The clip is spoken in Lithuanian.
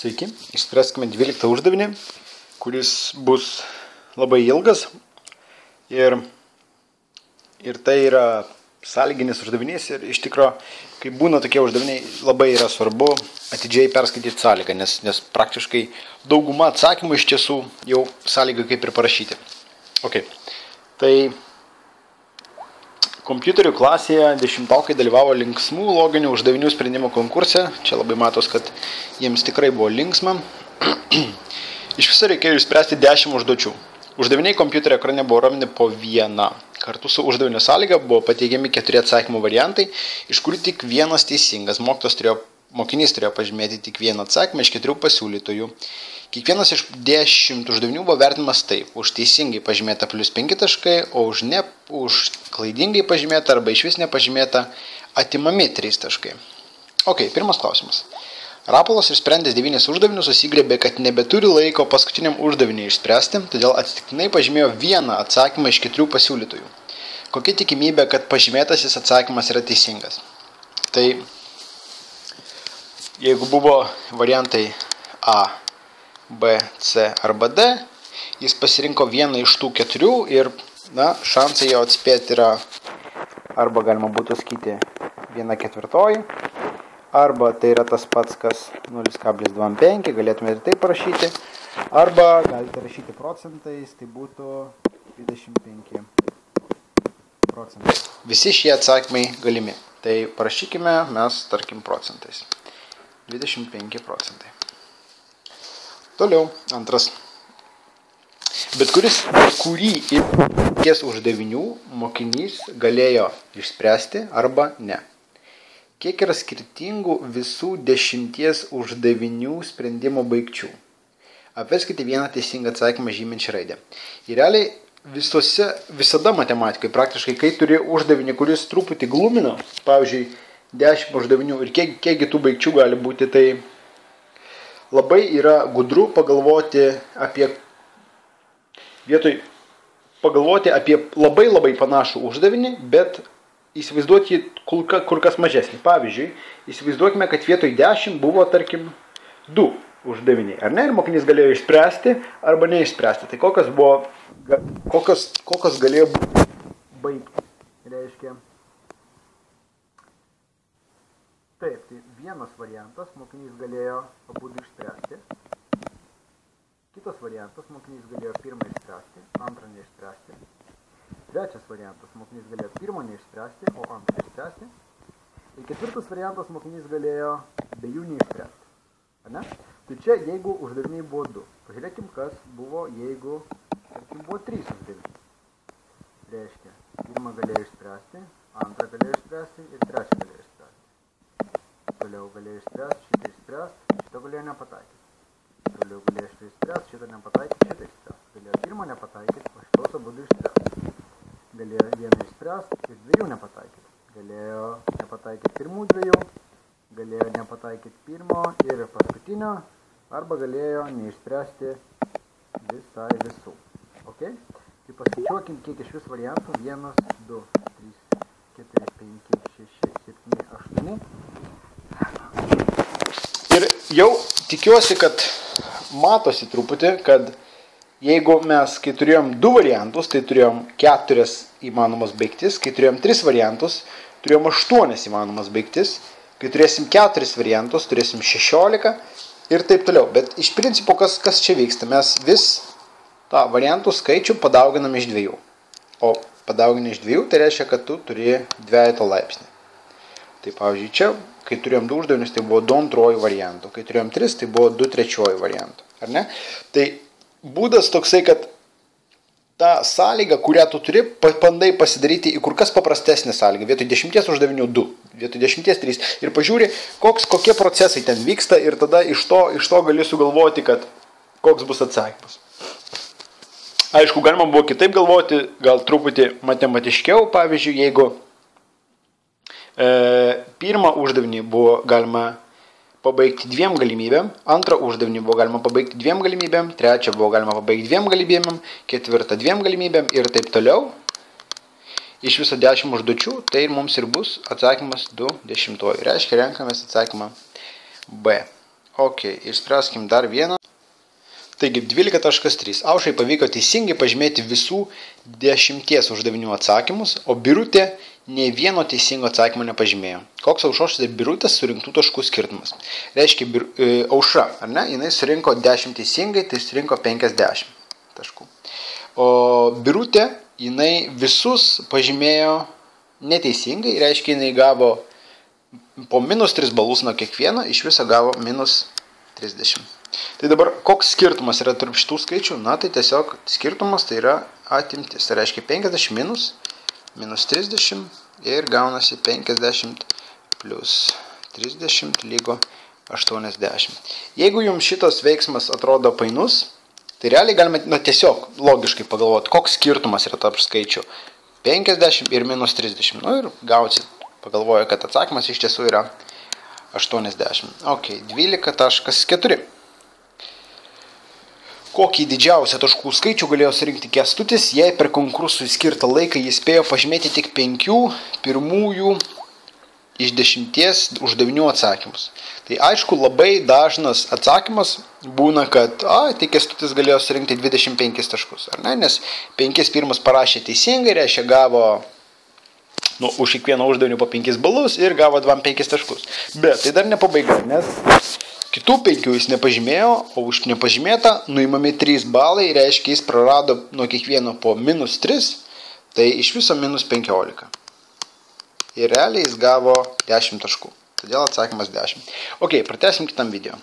Sveiki, išspręskime 12 uždavinį, kuris bus labai ilgas ir tai yra sąlyginis uždavinys ir iš tikro, kai būna tokie uždaviniai, labai yra svarbu atidžiai perskaityti sąlygą, nes praktiškai dauguma atsakymų iš tiesų jau sąlygai kaip ir parašyti. Okay. Tai kompiuterių klasėje 10-okai dalyvavo linksmų loginių uždavinių sprendimo konkurse. Čia labai matos, kad jiems tikrai buvo linksma. Iš viso reikėjo išspręsti 10 užduočių. Uždaviniai kompiuterio ekrane buvo rodomi po vieną. Kartu su uždavinio sąlyga buvo pateikiami 4 atsakymų variantai, iš kurių tik vienas teisingas. Mokinys turėjo pažymėti tik vieną atsakymą iš 4 pasiūlytojų. Kiekvienas iš 10 uždavinių buvo vertinamas taip. Už teisingai pažymėta +5 taškai, o už klaidingai pažymėta arba iš vis nepažymėta atimami 3 taškai. Ok, pirmas klausimas. Rapolas išsprendęs 9 uždavinius susigriebė, kad nebeturi laiko paskutiniam uždaviniui išspręsti, todėl atsitiktinai pažymėjo vieną atsakymą iš 4 pasiūlytojų. Kokia tikimybė, kad pažymėtasis atsakymas yra teisingas? Tai jeigu buvo variantai A, B, C arba D, jis pasirinko vieną iš tų 4 ir šansai jo atspėti yra arba galima būtų sakyti 1/4, arba tai yra tas pats, kas 0,25, galėtume ir taip parašyti, arba galite rašyti procentais, tai būtų 25 procentai. Visi šie atsakymai galimi. Tai parašykime mes, tarkim, procentais. 25 procentai. Toliau, antras. Bet kurį iš uždavinių mokinys galėjo išspręsti arba ne. Kiek yra skirtingų visų 10 uždavinių sprendimo baigčių? Apveskite vieną teisingą atsakymą žyminčią raidę. Ir realiai visada matematikoje praktiškai, kai turi uždavinį, kuris truputį glumina, pavyzdžiui, 10 uždavinių ir kiekgi tų baigčių gali būti, tai labai yra gudru pagalvoti apie labai panašų uždavinį, bet įsivaizduoti jį kur kas mažesnį. Pavyzdžiui, įsivaizduokime, kad vietoj 10 buvo, tarkim, 2 uždaviniai, ar ne? Ir mokinys galėjo išspręsti arba neišspręsti. Tai kokios galėjo būti baigti? Reiškia, taip, tai vienas variantas, mokinys galėjo abudu išspręsti. Kitas variantas, mokinys galėjo pirmą išspręsti, antrą neišspręsti. Trečias variantas, mokinys galėjo pirmą neišspręsti, o antrą išspręsti. Ir ketvirtas variantas, mokinys galėjo be jų neišspręsti. Ar ne? Tai čia, jeigu uždaviniai buvo 2. Pažiūrėkim, kas buvo, jeigu, tarkim, buvo 3 uždaviniai. Reiškia, pirmą galėjo išspręsti, antrą galėjo išspręsti ir trečią galėjo išspręsti. Toliau galėjo išspręsti, šitą išspręsti, šitą galėjo nepataikyti. Toliau galėjo šitą išspręsti, šitą nepataikyti, šitą išspręsti. Galėjo pirmą nepataikyti, o šitos abudu išspręsti. Galėjo vieną išspręsti ir 2 nepataikyti. Galėjo nepataikyti pirmų 2, galėjo nepataikyti pirmo ir paskutinio, arba galėjo neišspręsti visų. Ok? Tai paskaičiuokim, kiek iš vis variantų. 1, 2, 3, 4, 5, 6, 7, 8. Ir jau tikiuosi, kad matosi truputį, kad jeigu mes, kai turėjom 2 variantus, tai turėjom 4 įmanomas baigtis, kai turėjom 3 variantus, turėjom 8 įmanomas baigtis, kai turėsim 4 variantus, turėsim 16 ir taip toliau. Bet iš principo, kas čia vyksta? Mes vis tą variantų skaičių padauginam iš 2. O padauginam iš 2, tai reiškia, kad tu turi 2 laipsnį. Tai pavyzdžiui, čia, kai turėjom 2 uždavinius, tai buvo 2 antrojų variantų. Kai turėjom 3, tai buvo 2 trečiojų variantų. Ar ne? Tai būdas toksai, kad tą sąlygą, kurią tu turi, bandai pasidaryti į kur kas paprastesnę sąlygą. Vietoj 10 uždavinių 2, vietoj 10 3. Ir pažiūri, kokie procesai ten vyksta ir tada iš to gali sugalvoti, kad koks bus atsakymas. Aišku, galima buvo kitaip galvoti, gal truputį matematiškiau. Pavyzdžiui, jeigu pirmą uždavinį buvo galima pabaigti 2 galimybėm, antrą uždavinį buvo galima pabaigti 2 galimybėm, trečią buvo galima pabaigti 2 galimybėm, ketvirtą 2 galimybėm ir taip toliau. Iš viso 10 užduočių, tai mums ir bus atsakymas 2/10. Reiškia, renkamės atsakymą B. Ok, išspręskim dar vieną. Taigi 12.3. Aušrai pavyko teisingai pažymėti visų 10 uždavinių atsakymus, o Birutė nei vieno teisingo atsakymo nepažymėjo. Koks Aušros ir Birutės surinktų taškų skirtumas? Reiškia, Aušra, ar ne, jinai surinko 10 teisingai, tai surinko 50 taškų. O Birutė, jinai visus pažymėjo neteisingai, reiškia, jinai gavo po -3 balus nuo kiekvieno, iš viso gavo -30. Tai dabar koks skirtumas yra tarp šitų skaičių? Na, tai tiesiog skirtumas tai yra atimtis. Tai reiškia 50 minus -30 ir gaunasi 50 plus 30 lygo 80. Jeigu jums šitas veiksmas atrodo painus, tai realiai galime tiesiog logiškai pagalvoti, koks skirtumas yra tarp skaičių 50 ir -30. Nu ir gausit. Pagalvoju, kad atsakymas iš tiesų yra 80. Ok, 12.4. Kokį didžiausią taškų skaičių galėjo surinkti Kęstutis, jei per konkursui skirtą laiką jis spėjo pažymėti tik 5 pirmųjų iš 10 uždavinių atsakymus. Tai aišku, labai dažnas atsakymas būna, kad tai Kęstutis galėjo surinkti 25 taškus, ar ne? Nes 5 pirmus parašė teisingai, reiškia gavo už kiekvieną uždavinį po 5 balus ir gavo 25 taškus. Bet tai dar ne pabaiga, nes kitų 5 jis nepažymėjo, o už nepažymėtą nuimami 3 balai, reiškia jis prarado nuo kiekvieno po -3, tai iš viso -15. Ir realiai jis gavo 10 taškų. Todėl atsakymas 10. Ok, pratęsim kitam video.